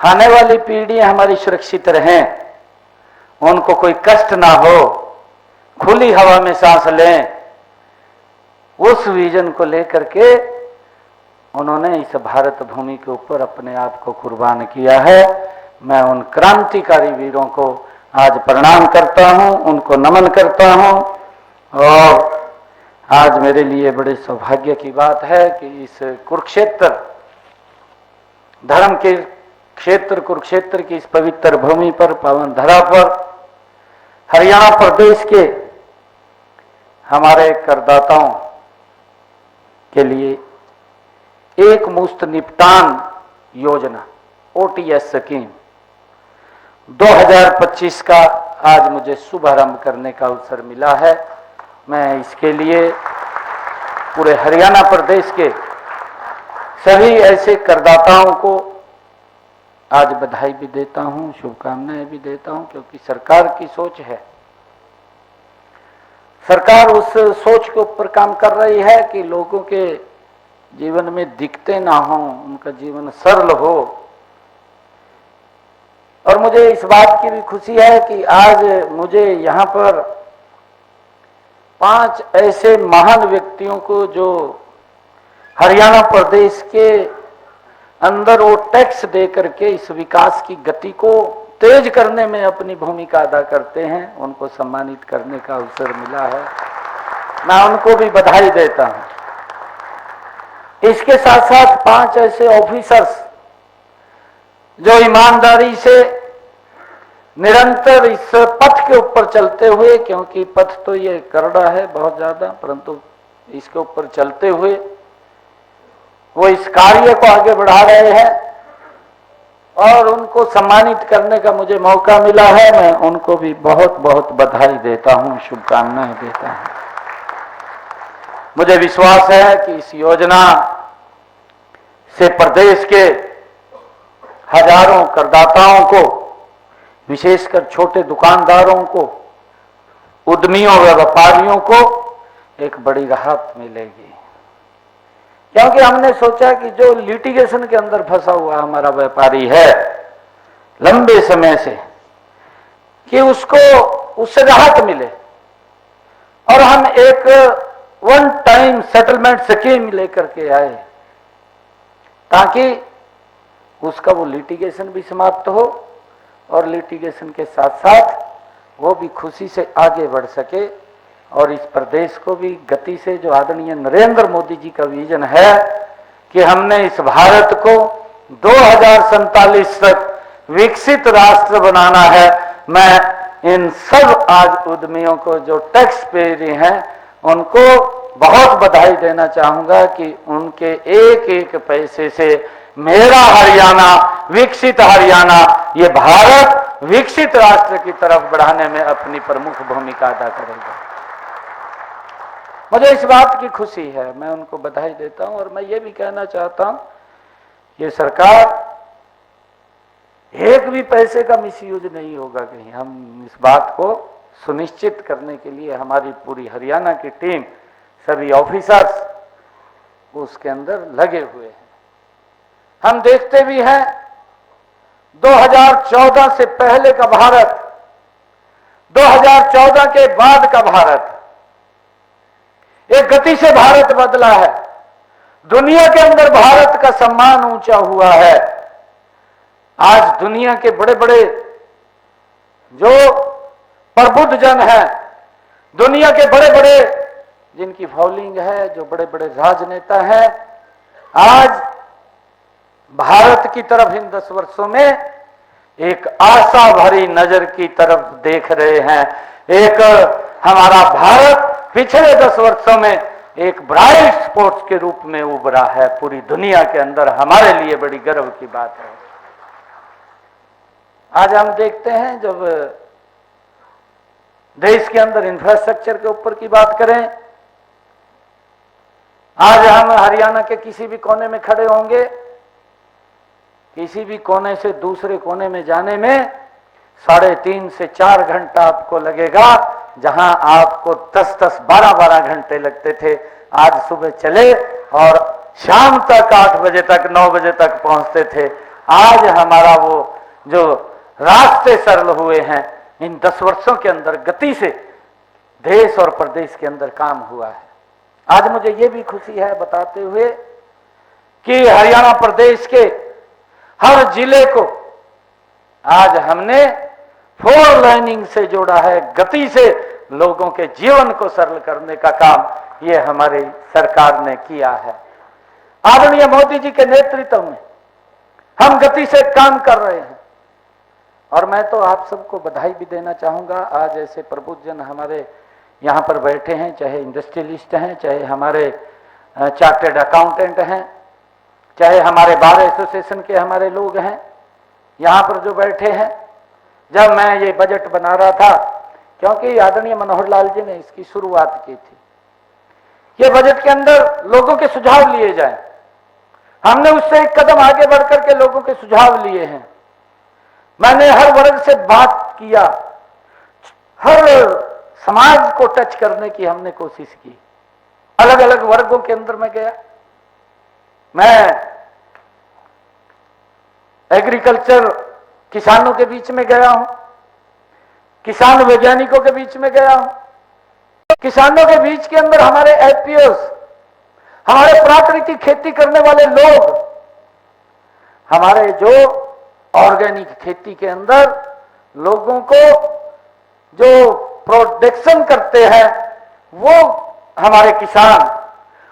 आने वाली पीढ़ी हमारी सुरक्षित रहें, उनको कोई कष्ट ना हो, खुली हवा में सांस लें, उस विजन को लेकर के उन्होंने इस भारत भूमि के ऊपर अपने आप को कुर्बान किया है। मैं उन क्रांतिकारी वीरों को आज प्रणाम करता हूं, उनको नमन करता हूं। और आज मेरे लिए बड़े सौभाग्य की बात है कि इस कुरुक्षेत्र, धर्म के क्षेत्र कुरुक्षेत्र की इस पवित्र भूमि पर, पावन धरा पर, हरियाणा प्रदेश के हमारे करदाताओं के लिए एक मुश्त निपटान योजना OTS स्कीम 2025 का आज मुझे शुभारंभ करने का अवसर मिला है। मैं इसके लिए पूरे हरियाणा प्रदेश के सभी ऐसे करदाताओं को आज बधाई भी देता हूं, शुभकामनाएं भी देता हूं, क्योंकि सरकार की सोच है, सरकार उस सोच के ऊपर काम कर रही है कि लोगों के जीवन में दिक्कतें ना हो, उनका जीवन सरल हो। और मुझे इस बात की भी खुशी है कि आज मुझे यहाँ पर 5 ऐसे महान व्यक्तियों को, जो हरियाणा प्रदेश के अंदर वो टैक्स दे करके इस विकास की गति को तेज करने में अपनी भूमिका अदा करते हैं, उनको सम्मानित करने का अवसर मिला है। मैं उनको भी बधाई देता हूं। इसके साथ साथ 5 ऐसे ऑफिसर्स जो ईमानदारी से निरंतर इस पथ के ऊपर चलते हुए, क्योंकि पथ तो ये करड़ा है बहुत ज्यादा, परंतु इसके ऊपर चलते हुए वो इस कार्य को आगे बढ़ा रहे हैं और उनको सम्मानित करने का मुझे मौका मिला है। मैं उनको भी बहुत बहुत बधाई देता हूं, शुभकामनाएं देता हूं। मुझे विश्वास है कि इस योजना से प्रदेश के हजारों करदाताओं को, विशेषकर छोटे दुकानदारों को, उद्यमियों व व्यापारियों को एक बड़ी राहत मिलेगी। क्योंकि हमने सोचा कि जो लिटिगेशन के अंदर फंसा हुआ हमारा व्यापारी है लंबे समय से, कि उससे राहत मिले और हम एक वन टाइम सेटलमेंट स्कीम लेकर के आए, ताकि उसका वो लिटिगेशन भी समाप्त हो और लिटिगेशन के साथ साथ वो भी खुशी से आगे बढ़ सके। और इस प्रदेश को भी गति से, जो आदरणीय नरेंद्र मोदी जी का विजन है कि हमने इस भारत को 2047 तक विकसित राष्ट्र बनाना है, मैं इन सब आज उद्यमियों को जो टैक्स पेयर हैं उनको बहुत बधाई देना चाहूंगा कि उनके एक एक पैसे से मेरा हरियाणा, विकसित हरियाणा, ये भारत विकसित राष्ट्र की तरफ बढ़ाने में अपनी प्रमुख भूमिका अदा करेगा। मुझे इस बात की खुशी है, मैं उनको बधाई देता हूं। और मैं ये भी कहना चाहता हूं, ये सरकार एक भी पैसे का मिसयूज नहीं होगा कहीं। हम इस बात को सुनिश्चित करने के लिए हमारी पूरी हरियाणा की टीम, सभी ऑफिसर्स उसके अंदर लगे हुए हैं। हम देखते भी हैं 2014 से पहले का भारत, 2014 के बाद का भारत, एक गति से भारत बदला है। दुनिया के अंदर भारत का सम्मान ऊंचा हुआ है। आज दुनिया के बड़े बड़े जो प्रबुद्ध जन हैं, दुनिया के बड़े बड़े जिनकी फॉलोइंग है, जो बड़े बड़े राजनेता हैं, आज भारत की तरफ इन 10 वर्षों में एक आशा भरी नजर की तरफ देख रहे हैं। एक हमारा भारत पिछले 10 वर्षों में एक ब्राइट स्पॉट के रूप में उभरा है पूरी दुनिया के अंदर। हमारे लिए बड़ी गर्व की बात है। आज हम देखते हैं, जब देश के अंदर इंफ्रास्ट्रक्चर के ऊपर की बात करें, आज हम हरियाणा के किसी भी कोने में खड़े होंगे, किसी भी कोने से दूसरे कोने में जाने में 3.5 से 4 घंटा आपको लगेगा। जहां आपको 10-10, 12-12 घंटे लगते थे, आज सुबह चले और शाम तक 8 बजे तक, 9 बजे तक पहुंचते थे। आज हमारा वो जो रास्ते सरल हुए हैं, इन 10 वर्षों के अंदर गति से देश और प्रदेश के अंदर काम हुआ है। आज मुझे ये भी खुशी है बताते हुए कि हरियाणा प्रदेश के हर जिले को आज हमने 4 लाइनिंग से जोड़ा है। गति से लोगों के जीवन को सरल करने का काम ये हमारी सरकार ने किया है। आदरणीय मोदी जी के नेतृत्व में हम गति से काम कर रहे हैं और मैं तो आप सबको बधाई भी देना चाहूंगा। आज ऐसे प्रबुद्धजन हमारे यहाँ पर बैठे हैं, चाहे इंडस्ट्रियलिस्ट हैं, चाहे हमारे चार्टर्ड अकाउंटेंट हैं, चाहे हमारे बार एसोसिएशन के हमारे लोग हैं, यहाँ पर जो बैठे हैं। जब मैं ये बजट बना रहा था, क्योंकि आदरणीय मनोहर लाल जी ने इसकी शुरुआत की थी, ये बजट के अंदर लोगों के सुझाव लिए जाएं, हमने उससे एक कदम आगे बढ़कर के लोगों के सुझाव लिए हैं। मैंने हर वर्ग से बात किया, हर समाज को टच करने की हमने कोशिश की। अलग अलग वर्गों के अंदर मैं गया, मैं एग्रीकल्चर किसानों के बीच में गया हूं, किसान वैज्ञानिकों के बीच में गया हूं, किसानों के बीच के अंदर हमारे एफपीओस, हमारे प्राकृतिक खेती करने वाले लोग, हमारे जो ऑर्गेनिक खेती के अंदर लोगों को जो प्रोडक्शन करते हैं वो हमारे किसान,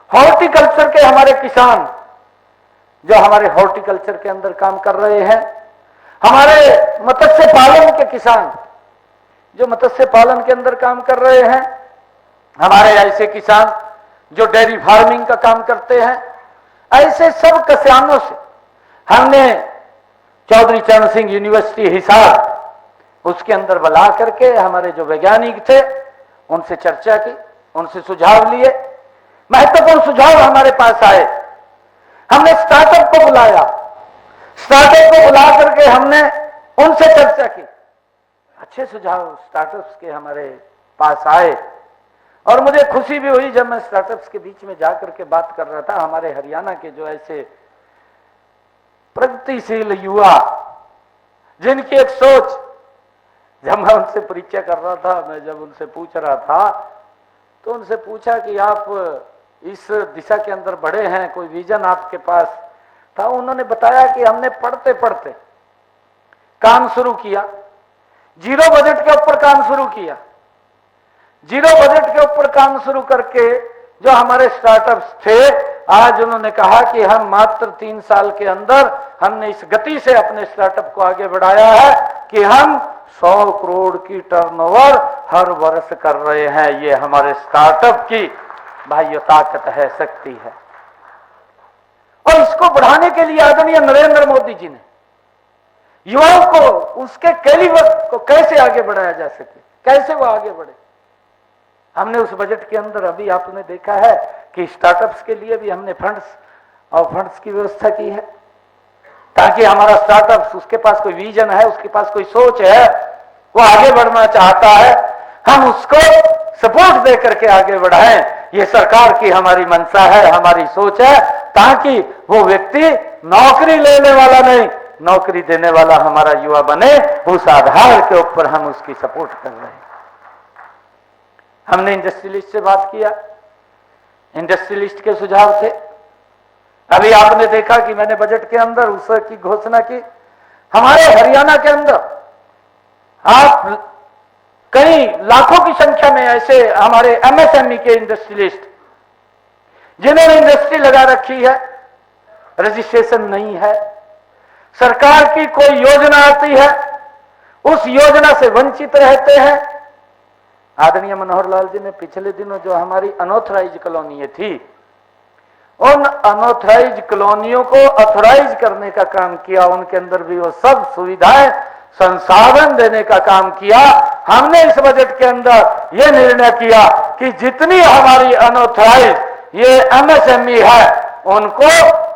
हॉर्टिकल्चर के हमारे किसान जो हमारे हॉर्टिकल्चर के अंदर काम कर रहे हैं, हमारे मत्स्य पालन के किसान जो मत्स्य पालन के अंदर काम कर रहे हैं, हमारे ऐसे किसान जो डेयरी फार्मिंग का काम करते हैं, ऐसे सब किसानों से हमने चौधरी चरण सिंह यूनिवर्सिटी हिसार उसके अंदर बुला करके हमारे जो वैज्ञानिक थे उनसे चर्चा की, उनसे सुझाव लिए। महत्वपूर्ण सुझाव हमारे पास आए। हमने स्टार्टअप को बुलाया, स्टार्टअप को बुला करके हमने उनसे चर्चा की। अच्छे सुझाव स्टार्टअप्स के हमारे पास आए और मुझे खुशी भी हुई जब मैं स्टार्टअप्स के बीच में जाकर के बात कर रहा था। हमारे हरियाणा के जो ऐसे प्रगतिशील युवा जिनकी एक सोच, जब मैं उनसे परिचय कर रहा था, मैं जब उनसे पूछ रहा था तो उनसे पूछा कि आप इस दिशा के अंदर बढ़े हैं, कोई विजन आपके पास था? उन्होंने बताया कि हमने पढ़ते पढ़ते काम शुरू किया, जीरो बजट के ऊपर काम शुरू किया। जीरो बजट के ऊपर काम शुरू करके जो हमारे स्टार्टअप्स थे, आज उन्होंने कहा कि हम मात्र 3 साल के अंदर हमने इस गति से अपने स्टार्टअप को आगे बढ़ाया है कि हम 100 करोड़ की टर्नओवर हर वर्ष कर रहे हैं। ये हमारे स्टार्टअप की भाइयों ताकत है, शक्ति है। और इसको बढ़ाने के लिए आदरणीय नरेंद्र मोदी जी ने युवाओं को उसके कैलिबर को कैसे आगे बढ़ाया जा सके, कैसे वो आगे बढ़े, हमने उस बजट के अंदर अभी आपने देखा है कि स्टार्टअप्स के लिए भी हमने फंड्स की व्यवस्था की है, ताकि हमारा स्टार्टअप, उसके पास कोई विजन है, उसके पास कोई सोच है, वो आगे बढ़ना चाहता है, हम उसको सपोर्ट दे करके आगे बढ़ाएं। ये सरकार की हमारी मंशा है, हमारी सोच है, ताकि वो व्यक्ति नौकरी लेने वाला नहीं, नौकरी देने वाला हमारा युवा बने। उस आधार के ऊपर हम उसकी सपोर्ट कर रहे हैं। हमने इंडस्ट्रियलिस्ट से बात किया, इंडस्ट्रियलिस्ट के सुझाव थे। अभी आपने देखा कि मैंने बजट के अंदर उसकी घोषणा की। हमारे हरियाणा के अंदर आप कई लाखों की संख्या में ऐसे हमारे एमएसएमई के इंडस्ट्रियलिस्ट जिन्होंने इंडस्ट्री लगा रखी है, रजिस्ट्रेशन नहीं है, सरकार की कोई योजना आती है उस योजना से वंचित रहते हैं। आदरणीय मनोहर लाल जी ने पिछले दिनों जो हमारी अनऑथराइज कॉलोनी थी, उन अनऑथराइज कॉलोनियों को ऑथराइज करने का काम किया, उनके अंदर भी वो सब सुविधाएं संसाधन देने का काम किया। हमने इस बजट के अंदर ये निर्णय किया कि जितनी हमारी अनऑथराइज ये एमएसएमई है उनको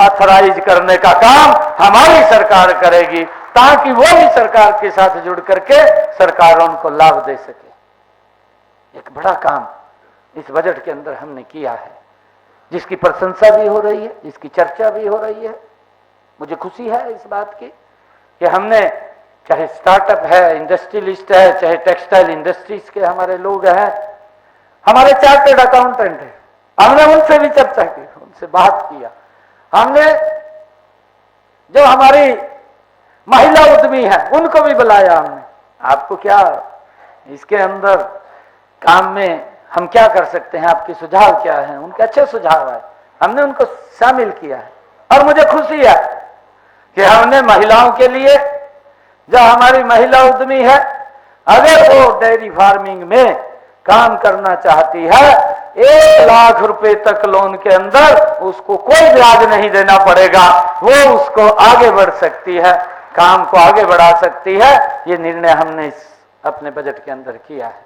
ऑथराइज करने का काम हमारी सरकार करेगी, ताकि वो भी सरकार के साथ जुड़ करके सरकार उनको लाभ दे सके। एक बड़ा काम इस बजट के अंदर हमने किया है, जिसकी प्रशंसा भी हो रही है, जिसकी चर्चा भी हो रही है। मुझे खुशी है इस बात की कि हमने, चाहे स्टार्टअप है, इंडस्ट्रियलिस्ट है, चाहे टेक्सटाइल इंडस्ट्रीज के हमारे लोग हैं, हमारे चार्टर्ड अकाउंटेंट है, हमने उनसे भी चर्चा की, उनसे बात किया, हमने जो हमारी महिला उद्यमी है उनको भी बुलाया हमने, आपको क्या इसके अंदर काम में हम क्या कर सकते हैं, आपके सुझाव क्या हैं, उनके अच्छे सुझाव है, हमने उनको शामिल किया है। और मुझे खुशी है कि हमने महिलाओं के लिए, जो हमारी महिला उद्यमी है, अगर वो डेयरी फार्मिंग में काम करना चाहती है, 1 लाख रुपए तक लोन के अंदर उसको कोई ब्याज नहीं देना पड़ेगा, वो उसको आगे बढ़ सकती है, काम को आगे बढ़ा सकती है। ये निर्णय हमने अपने बजट के अंदर किया है।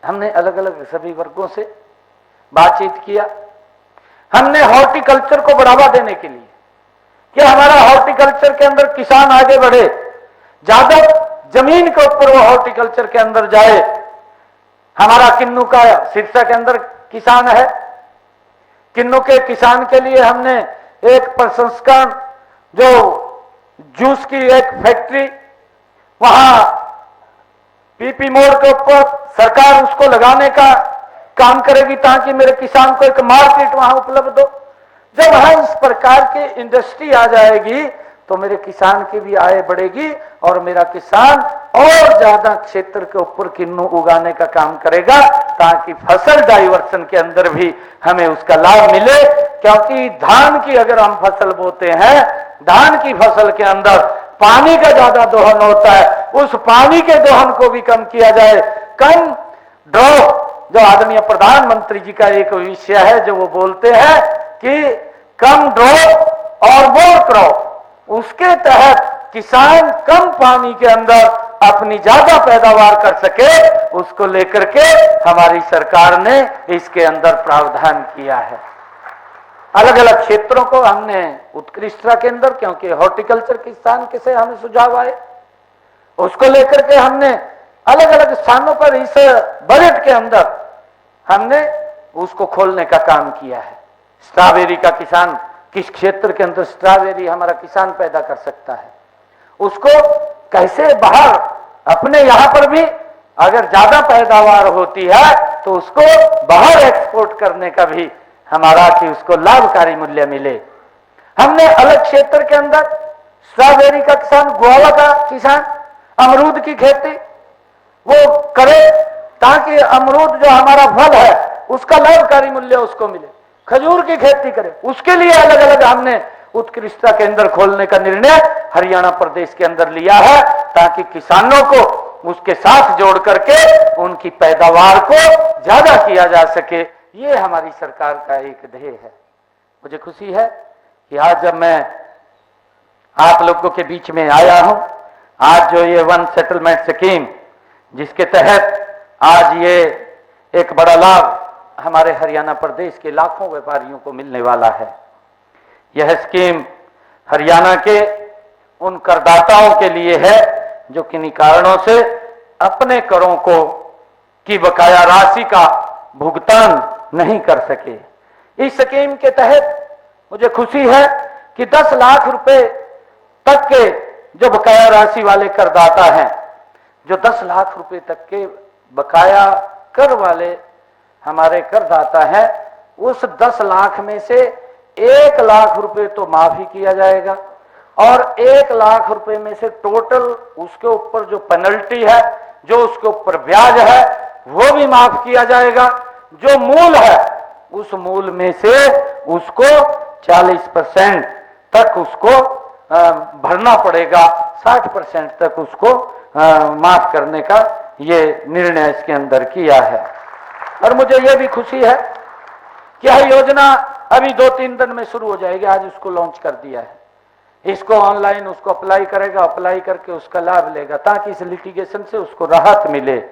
हमने अलग अलग सभी वर्गों से बातचीत किया। हमने हॉर्टिकल्चर को बढ़ावा देने के लिए कि हमारा हॉर्टिकल्चर के अंदर किसान आगे बढ़े, ज्यादा जमीन के ऊपर वो हॉर्टिकल्चर के अंदर जाए। हमारा किन्नू का सिरसा के अंदर किसान है, किन्नू के किसान के लिए हमने एक प्रसंस्करण, जो जूस की एक फैक्ट्री, वहां पीपी मोड़ के ऊपर सरकार उसको लगाने का काम करेगी ताकि मेरे किसान को एक मार्केट वहां उपलब्ध हो। जब वहां इस प्रकार की इंडस्ट्री आ जाएगी तो मेरे किसान की भी आय बढ़ेगी और मेरा किसान और ज्यादा क्षेत्र के ऊपर किन्नू उगाने का काम करेगा ताकि फसल डाइवर्सन के अंदर भी हमें उसका लाभ मिले। क्योंकि धान की अगर हम फसल बोते हैं, धान की फसल के अंदर पानी का ज्यादा दोहन होता है, उस पानी के दोहन को भी कम किया जाए। कम ड्रॉप, जो आदरणीय प्रधानमंत्री जी का एक विषय है जो वो बोलते हैं कि कम ड्रॉप और मोर क्रॉप, उसके तहत किसान कम पानी के अंदर अपनी ज्यादा पैदावार कर सके, उसको लेकर के हमारी सरकार ने इसके अंदर प्रावधान किया है। अलग अलग क्षेत्रों को हमने उत्कृष्टता के अंदर, क्योंकि हॉर्टिकल्चर किसान के से हमें सुझाव आए, उसको लेकर के हमने अलग अलग स्थानों पर इस बजट के अंदर हमने उसको खोलने का काम किया है। स्ट्रॉबेरी का किसान, किस क्षेत्र के अंदर स्ट्रॉबेरी हमारा किसान पैदा कर सकता है, उसको कैसे बाहर, अपने यहां पर भी अगर ज्यादा पैदावार होती है तो उसको बाहर एक्सपोर्ट करने का भी हमारा, कि उसको लाभकारी मूल्य मिले। हमने अलग क्षेत्र के अंदर स्ट्रॉबेरी का किसान, गुआवा का किसान, अमरूद की खेती वो करे ताकि अमरूद जो हमारा फल है उसका लाभकारी मूल्य उसको मिले। खजूर की खेती करे, उसके लिए अलग अलग हमने उत्कृष्टता केंद्र खोलने का निर्णय हरियाणा प्रदेश के अंदर लिया है ताकि किसानों को उसके साथ जोड़ करके उनकी पैदावार को ज्यादा किया जा सके। ये हमारी सरकार का एक ध्येय है। मुझे खुशी है कि आज जब मैं आप लोगों के बीच में आया हूं, आज जो ये वन सेटलमेंट स्कीम, जिसके तहत आज ये एक बड़ा लाभ हमारे हरियाणा प्रदेश के लाखों व्यापारियों को मिलने वाला है। यह स्कीम हरियाणा के उन करदाताओं के लिए है जो किन्हीं कारणों से अपने करों को की बकाया राशि का भुगतान नहीं कर सके। इस स्कीम के तहत मुझे खुशी है कि 10 लाख रुपए तक के जो बकाया राशि वाले करदाता हैं, जो 10 लाख रुपए तक के बकाया कर वाले हमारे करदाता हैं, उस 10 लाख में से 1 लाख रुपए तो माफ ही किया जाएगा और 1 लाख रुपए में से टोटल उसके ऊपर जो पेनल्टी है, जो उसके ऊपर ब्याज है, वो भी माफ किया जाएगा। जो मूल है उस मूल में से उसको 40% तक उसको भरना पड़ेगा, 60% तक उसको माफ करने का ये निर्णय इसके अंदर किया है। और मुझे ये भी खुशी है कि यह योजना अभी 2-3 दिन में शुरू हो जाएगी। आज उसको लॉन्च कर दिया है, इसको ऑनलाइन उसको अप्लाई करेगा, अप्लाई करके उसका लाभ लेगा ताकि इस लिटिगेशन से उसको राहत मिले।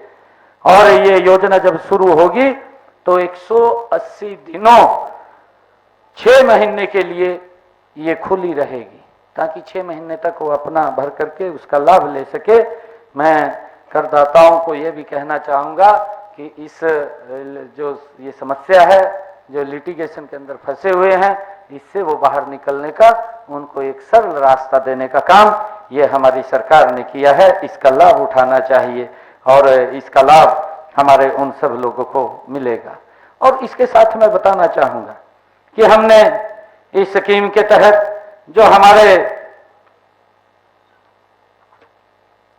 और ये योजना जब शुरू होगी तो 180 दिनों 6 महीने के लिए ये खुली रहेगी ताकि 6 महीने तक वो अपना भर करके उसका लाभ ले सके। मैं करदाताओं को ये भी कहना चाहूँगा कि इस जो ये समस्या है जो लिटिगेशन के अंदर फंसे हुए हैं, इससे वो बाहर निकलने का उनको एक सरल रास्ता देने का काम ये हमारी सरकार ने किया है। इसका लाभ उठाना चाहिए और इसका लाभ हमारे उन सब लोगों को मिलेगा। और इसके साथ मैं बताना चाहूँगा कि हमने इस स्कीम के तहत जो हमारे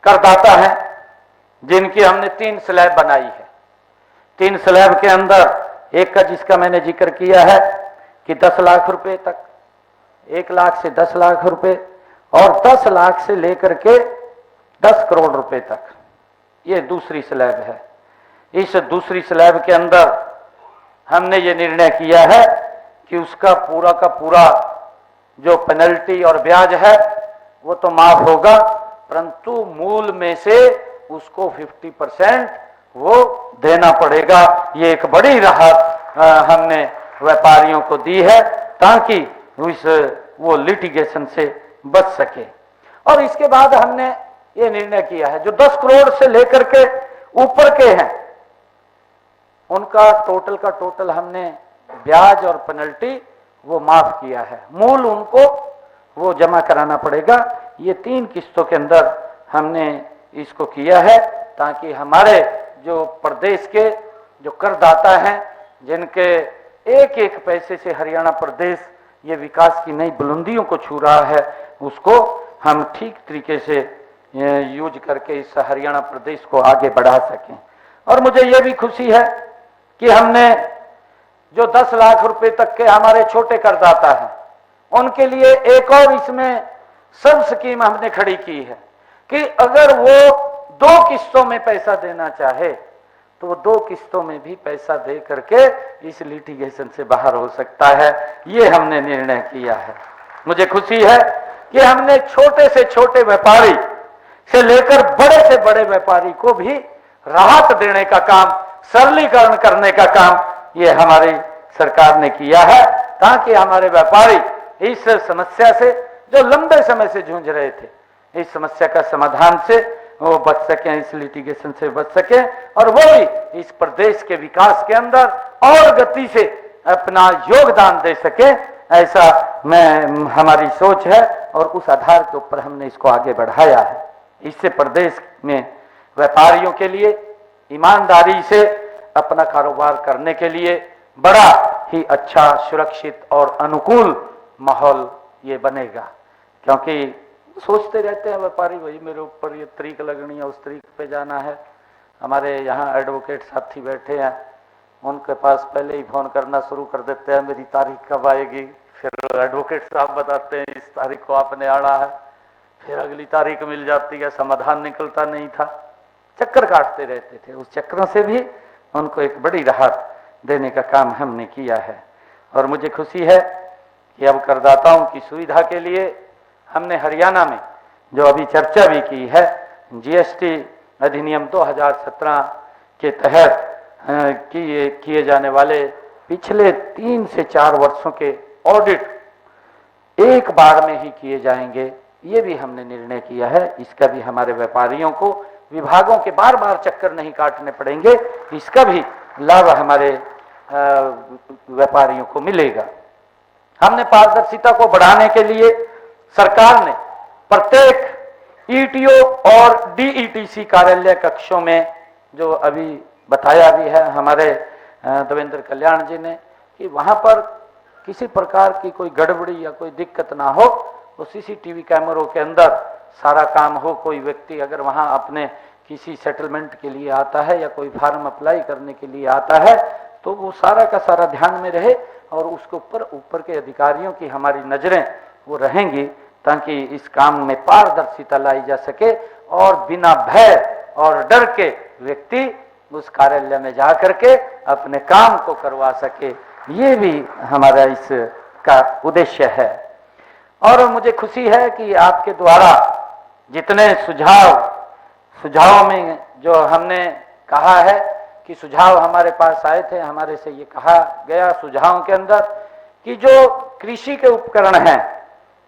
करदाता हैं, जिनकी हमने 3 स्लैब बनाई है, 3 स्लैब के अंदर एक का जिसका मैंने जिक्र किया है कि 10 लाख रुपए तक, 1 लाख से 10 लाख रुपए और 10 लाख से लेकर के 10 करोड़ रुपए तक, ये दूसरी स्लैब है। इस दूसरी स्लैब के अंदर हमने ये निर्णय किया है कि उसका पूरा का पूरा जो पेनल्टी और ब्याज है वो तो माफ होगा, परंतु मूल में से उसको 50% वो देना पड़ेगा। ये एक बड़ी राहत हमने व्यापारियों को दी है ताकि वो लिटिगेशन से बच सके। और इसके बाद हमने ये निर्णय किया है जो 10 करोड़ से लेकर के ऊपर के हैं उनका टोटल का टोटल हमने ब्याज और पेनल्टी वो माफ किया है, मूल उनको वो जमा कराना पड़ेगा। ये 3 किस्तों के अंदर हमने इसको किया है ताकि हमारे जो प्रदेश के जो करदाता हैं, जिनके एक एक पैसे से हरियाणा प्रदेश ये विकास की नई बुलंदियों को छू रहा है, उसको हम ठीक तरीके से यूज करके इस हरियाणा प्रदेश को आगे बढ़ा सकें। और मुझे ये भी खुशी है कि हमने जो 10 लाख रुपए तक के हमारे छोटे करदाता हैं उनके लिए एक और इसमें सब स्कीम हमने खड़ी की है कि अगर वो 2 किस्तों में पैसा देना चाहे तो वो 2 किस्तों में भी पैसा दे करके इस लिटिगेशन से बाहर हो सकता है। ये हमने निर्णय किया है। मुझे खुशी है कि हमने छोटे से छोटे व्यापारी से लेकर बड़े से बड़े व्यापारी को भी राहत देने का काम, सरलीकरण करने का काम ये हमारी सरकार ने किया है ताकि हमारे व्यापारी इस समस्या से जो लंबे समय से जूझ रहे थे, इस समस्या का समाधान से वो बच सके, इस लिटिगेशन से बच सके और वो भी इस प्रदेश के विकास के अंदर और गति से अपना योगदान दे सके। ऐसा हमारी सोच है और उस आधार के ऊपर हमने इसको आगे बढ़ाया है। इससे प्रदेश में व्यापारियों के लिए ईमानदारी से अपना कारोबार करने के लिए बड़ा ही अच्छा, सुरक्षित और अनुकूल माहौल ये बनेगा। क्योंकि सोचते रहते हैं व्यापारी, भाई मेरे ऊपर ये तरीक लगनी है, उस तरीक पे जाना है। हमारे यहाँ एडवोकेट साथी बैठे हैं, उनके पास पहले ही फोन करना शुरू कर देते हैं मेरी तारीख कब आएगी। फिर एडवोकेट साहब बताते हैं इस तारीख को आपने आना है, फिर अगली तारीख मिल जाती है, समाधान निकलता नहीं था, चक्कर काटते रहते थे। उस चक्रों से भी उनको एक बड़ी राहत देने का काम हमने किया है। और मुझे खुशी है कि अब करदाताओं की सुविधा के लिए हमने हरियाणा में जो अभी चर्चा भी की है, जीएसटी अधिनियम 2017 के तहत किए जाने वाले पिछले 3 से 4 वर्षों के ऑडिट एक बार में ही किए जाएंगे, ये भी हमने निर्णय किया है। इसका भी हमारे व्यापारियों को विभागों के बार बार चक्कर नहीं काटने पड़ेंगे, इसका भी लाभ हमारे व्यापारियों को मिलेगा। हमने पारदर्शिता को बढ़ाने के लिए सरकार ने प्रत्येक ईटीओ और डीईटीसी कार्यालय कक्षों में, जो अभी बताया भी है हमारे देवेंद्र कल्याण जी ने, कि वहां पर किसी प्रकार की कोई गड़बड़ी या कोई दिक्कत ना हो, तो सीसीटीवी कैमरों के अंदर सारा काम हो। कोई व्यक्ति अगर वहां अपने किसी सेटलमेंट के लिए आता है या कोई फार्म अप्लाई करने के लिए आता है तो वो सारा का सारा ध्यान में रहे और उसके ऊपर के अधिकारियों की हमारी नजरें वो रहेंगी ताकि इस काम में पारदर्शिता लाई जा सके और बिना भय और डर के व्यक्ति उस कार्यालय में जा करके अपने काम को करवा सके। ये भी हमारा इसका उद्देश्य है। और मुझे खुशी है कि आपके द्वारा जितने सुझाव में जो हमने कहा है कि सुझाव हमारे पास आए थे, हमारे से ये कहा गया सुझावों के अंदर कि जो कृषि के उपकरण हैं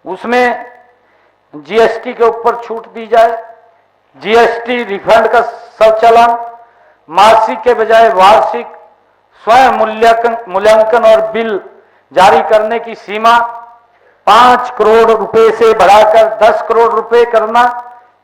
उसमें जीएसटी के ऊपर छूट दी जाए, जीएसटी रिफंड का स्वचालन, मासिक के बजाय वार्षिक स्वयं मूल्यांकन और बिल जारी करने की सीमा 5 करोड़ रुपए से बढ़ाकर 10 करोड़ रुपए करना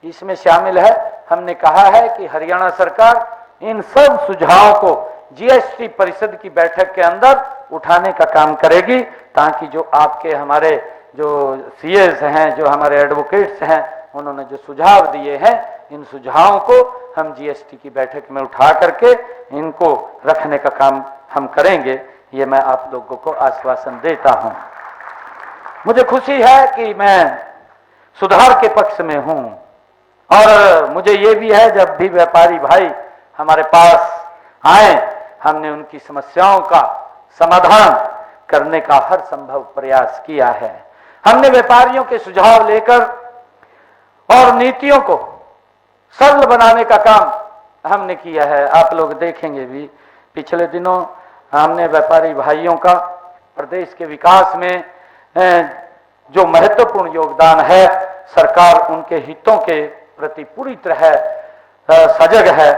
इसमें शामिल है। हमने कहा है कि हरियाणा सरकार इन सब सुझावों को जीएसटी परिषद की बैठक के अंदर उठाने का काम करेगी, ताकि जो आपके हमारे जो सीएस हैं, जो हमारे एडवोकेट्स हैं, उन्होंने जो सुझाव दिए हैं, इन सुझावों को हम जीएसटी की बैठक में उठा करके इनको रखने का काम हम करेंगे। ये मैं आप लोगों को आश्वासन देता हूं। मुझे खुशी है कि मैं सुधार के पक्ष में हूं, और मुझे ये भी है जब भी व्यापारी भाई हमारे पास आए, हमने उनकी समस्याओं का समाधान करने का हर संभव प्रयास किया है। हमने व्यापारियों के सुझाव लेकर और नीतियों को सरल बनाने का काम हमने किया है। आप लोग देखेंगे भी, पिछले दिनों हमने व्यापारी भाइयों का प्रदेश के विकास में जो महत्वपूर्ण योगदान है, सरकार उनके हितों के प्रति पूरी तरह सजग है।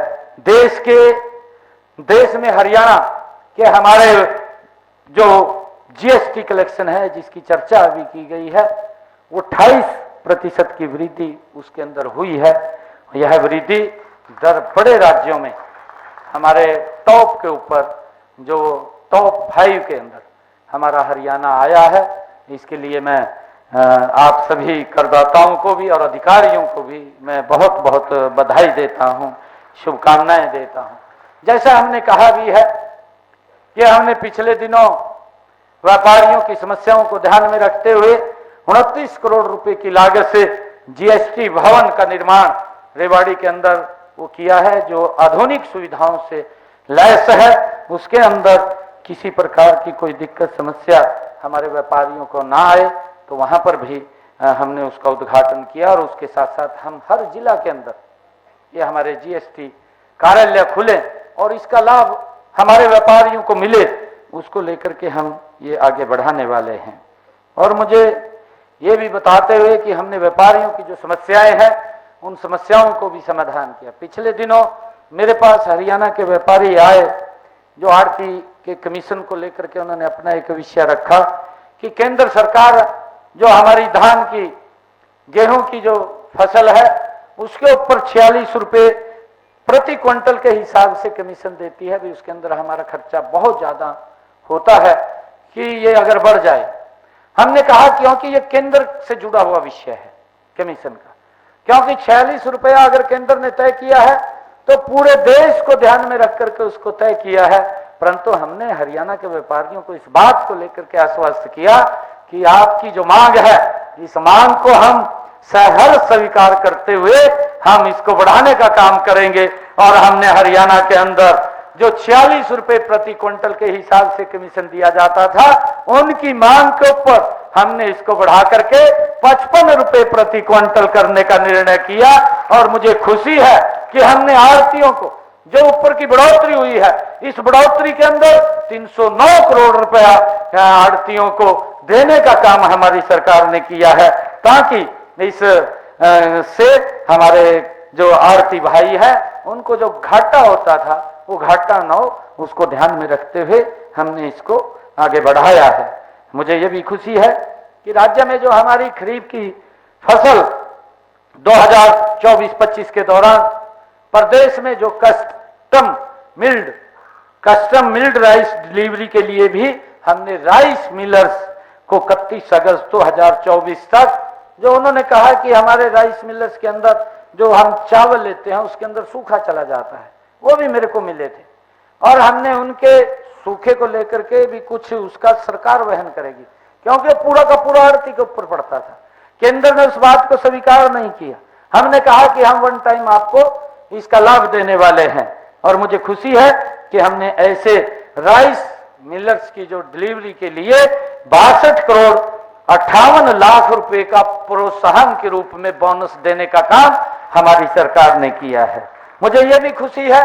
देश में हरियाणा के हमारे जो जीएसटी कलेक्शन है, जिसकी चर्चा अभी की गई है, वो 28% की वृद्धि उसके अंदर हुई है। यह वृद्धि दर बड़े राज्यों में हमारे टॉप के ऊपर, जो टॉप 5 के अंदर हमारा हरियाणा आया है। इसके लिए मैं आप सभी करदाताओं को भी और अधिकारियों को भी मैं बहुत बहुत बधाई देता हूं, शुभकामनाएं देता हूं। जैसा हमने कहा भी है कि हमने पिछले दिनों व्यापारियों की समस्याओं को ध्यान में रखते हुए 29 करोड़ रुपए की लागत से जीएसटी भवन का निर्माण रेवाड़ी के अंदर वो किया है, जो आधुनिक सुविधाओं से लैस है। उसके अंदर किसी प्रकार की कोई दिक्कत समस्या हमारे व्यापारियों को ना आए, तो वहां पर भी हमने उसका उद्घाटन किया। और उसके साथ साथ हम हर जिला के अंदर ये हमारे जीएसटी कार्यालय खुले और इसका लाभ हमारे व्यापारियों को मिले, उसको लेकर के हम ये आगे बढ़ाने वाले हैं। और मुझे ये भी बताते हुए कि हमने व्यापारियों की जो समस्याएं हैं, उन समस्याओं को भी समाधान किया। पिछले दिनों मेरे पास हरियाणा के व्यापारी आए, जो आड़ती के कमीशन को लेकर के उन्होंने अपना एक विषय रखा कि केंद्र सरकार जो हमारी धान की, गेहूं की जो फसल है, उसके ऊपर 46 रुपए प्रति क्विंटल के हिसाब से कमीशन देती है। भी उसके अंदर हमारा खर्चा बहुत ज्यादा होता है कि ये अगर बढ़ जाए। हमने कहा क्योंकि ये केंद्र से जुड़ा हुआ विषय है कमीशन का, क्योंकि 46 रुपया अगर केंद्र ने तय किया है तो पूरे देश को ध्यान में रख करके उसको तय किया है। परंतु हमने हरियाणा के व्यापारियों को इस बात को लेकर के आश्वस्त किया कि आपकी जो मांग है, इस मांग को हम सहर्ष स्वीकार करते हुए हम इसको बढ़ाने का काम करेंगे। और हमने हरियाणा के अंदर जो 46 रुपए प्रति क्विंटल के हिसाब से कमीशन दिया जाता था, उनकी मांग के ऊपर हमने इसको बढ़ा करके 55 रुपए प्रति क्विंटल करने का निर्णय किया। और मुझे खुशी है कि हमने आड़तियों को जो ऊपर की बढ़ोतरी हुई है, इस बढ़ोतरी के अंदर 309 करोड़ रुपया आड़तियों को देने का काम हमारी सरकार ने किया है, ताकि इस से हमारे जो आड़ती भाई है उनको जो घाटा होता था वो घाटा न हो, उसको ध्यान में रखते हुए हमने इसको आगे बढ़ाया है। मुझे ये भी खुशी है कि राज्य में जो हमारी खरीफ की फसल 2024-25 के दौरान प्रदेश में जो कस्टम मिल्ड राइस डिलीवरी के लिए भी हमने राइस मिलर्स को 31 अगस्त 2024 तक, जो उन्होंने कहा कि हमारे राइस मिलर्स के अंदर जो हम चावल लेते हैं उसके अंदर सूखा चला जाता है, वो भी मेरे को मिले थे। और हमने उनके सूखे को लेकर के भी कुछ उसका सरकार वहन करेगी, क्योंकि पूरा का पूरा आड़ती के ऊपर पड़ता था। केंद्र ने उस बात को स्वीकार नहीं किया। हमने कहा कि हम वन टाइम आपको इसका लाभ देने वाले हैं। और मुझे खुशी है कि हमने ऐसे राइस मिलर्स की जो डिलीवरी के लिए 62 करोड़ 58 लाख रुपए का प्रोत्साहन के रूप में बोनस देने का काम हमारी सरकार ने किया है। मुझे यह भी खुशी है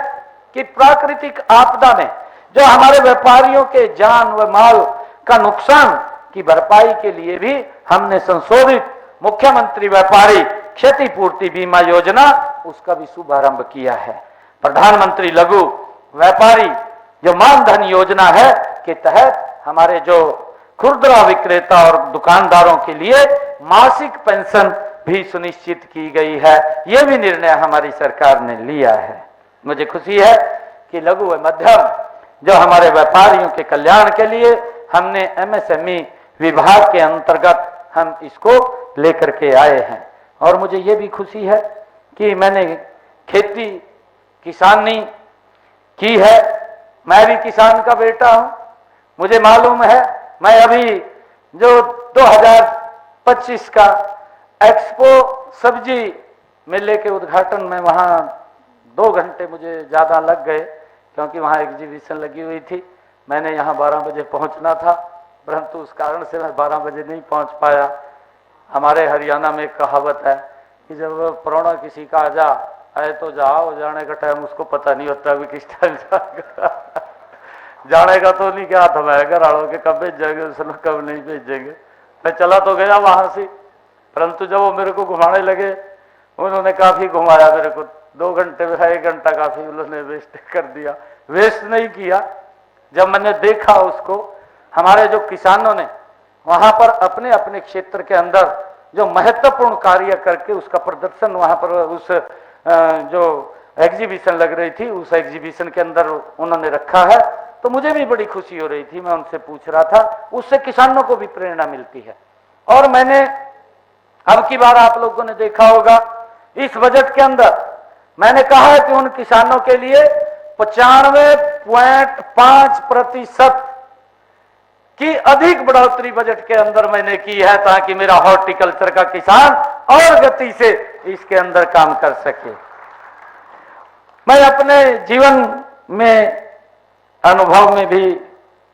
कि प्राकृतिक आपदा में जो हमारे व्यापारियों के जान व माल का नुकसान की भरपाई के लिए भी हमने संशोधित मुख्यमंत्री व्यापारी क्षतिपूर्ति बीमा योजना, उसका भी शुभारंभ किया है। प्रधानमंत्री लघु व्यापारी जो मानधन योजना है के तहत हमारे जो खुदरा विक्रेता और दुकानदारों के लिए मासिक पेंशन भी सुनिश्चित की गई है। यह भी निर्णय हमारी सरकार ने लिया है। मुझे खुशी है कि लघु व मध्यम जो हमारे व्यापारियों के कल्याण के लिए हमने एमएसएमई विभाग के अंतर्गत हम इसको लेकर के आए हैं। और मुझे ये भी खुशी है कि मैंने खेती किसानी की है। मैं भी किसान का बेटा हूं। मुझे मालूम है, मैं अभी जो 2025 का एक्सपो सब्जी मेले के उद्घाटन में वहां 2 घंटे मुझे ज्यादा लग गए, क्योंकि वहां एग्जीबिशन लगी हुई थी। मैंने यहाँ 12 बजे पहुंचना था, परंतु उस कारण से मैं 12 बजे नहीं पहुंच पाया। हमारे हरियाणा में एक कहावत है कि जब प्राणा किसी का आए तो जाओ, जाने का टाइम उसको पता नहीं होता अभी किस टाइम जाएगा। जाने का तो नहीं क्या था, मैं घर वालों के कब भेजेंगे, कब नहीं भेजेंगे। मैं चला तो गया वहां से, परंतु जब वो मेरे को घुमाने लगे, उन्होंने काफी घुमाया मेरे को। 2 घंटे में 1 घंटा काफी उन्होंने वेस्ट कर दिया। वेस्ट नहीं किया, जब मैंने देखा उसको, हमारे जो किसानों ने वहां पर अपने अपने क्षेत्र के अंदर जो महत्वपूर्ण कार्य करके उसका प्रदर्शन वहां पर उस जो एग्जीबिशन लग रही थी उस एग्जीबिशन के अंदर उन्होंने रखा है, तो मुझे भी बड़ी खुशी हो रही थी। मैं उनसे पूछ रहा था, उससे किसानों को भी प्रेरणा मिलती है। और मैंने अब की बार आप लोगों ने देखा होगा इस बजट के अंदर मैंने कहा है कि उन किसानों के लिए 95.5% की अधिक बढ़ोतरी बजट के अंदर मैंने की है, ताकि मेरा हॉर्टिकल्चर का किसान और गति से इसके अंदर काम कर सके। मैं अपने जीवन में अनुभव में भी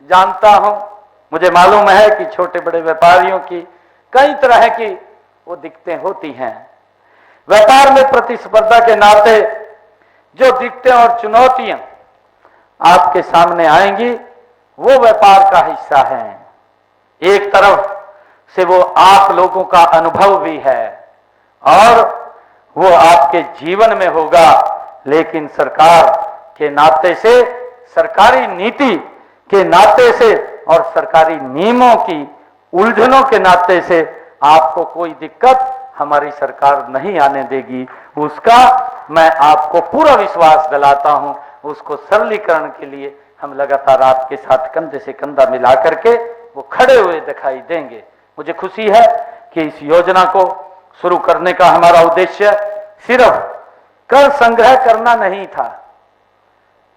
जानता हूं, मुझे मालूम है कि छोटे बड़े व्यापारियों की कई तरह की वो दिक्कतें होती हैं। व्यापार में प्रतिस्पर्धा के नाते जो दिक्कतें और चुनौतियां आपके सामने आएंगी वो व्यापार का हिस्सा है। एक तरफ से वो आप लोगों का अनुभव भी है और वो आपके जीवन में होगा, लेकिन सरकार के नाते से, सरकारी नीति के नाते से और सरकारी नियमों की उलझनों के नाते से आपको कोई दिक्कत हमारी सरकार नहीं आने देगी। उसका मैं आपको पूरा विश्वास दिलाता हूं। उसको सरलीकरण के लिए हम लगातार आपके साथ कंधे से कंधा मिला करके वो खड़े हुए दिखाई देंगे। मुझे खुशी है कि इस योजना को शुरू करने का हमारा उद्देश्य सिर्फ कर संग्रह करना नहीं था।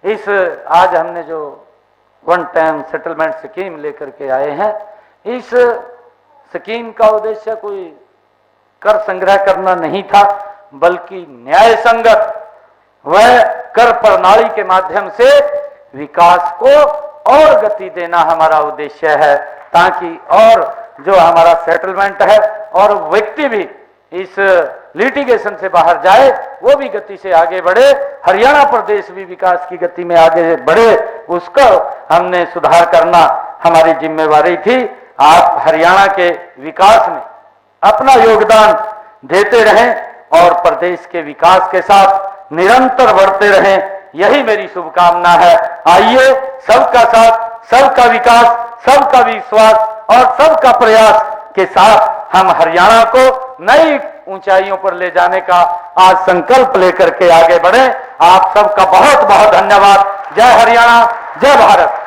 इस आज हमने जो वन टाइम सेटलमेंट स्कीम लेकर के आए हैं, इस स्कीम का उद्देश्य कोई कर संग्रह करना नहीं था, बल्कि न्याय संगत वह कर प्रणाली के माध्यम से विकास को और गति देना हमारा उद्देश्य है, ताकि और जो हमारा सेटलमेंट है और व्यक्ति भी इस लिटिगेशन से बाहर जाए, वो भी गति से आगे बढ़े, हरियाणा प्रदेश भी विकास की गति में आगे बढ़े, उसका हमने सुधार करना हमारी जिम्मेवारी थी। आप हरियाणा के विकास में अपना योगदान देते रहें और प्रदेश के विकास के साथ निरंतर बढ़ते रहें, यही मेरी शुभकामना है। आइए, सबका साथ, सबका विकास, सबका विश्वास और सबका प्रयास के साथ हम हरियाणा को नई ऊंचाइयों पर ले जाने का आज संकल्प लेकर के आगे बढ़े। आप सबका बहुत बहुत धन्यवाद। जय हरियाणा, जय भारत।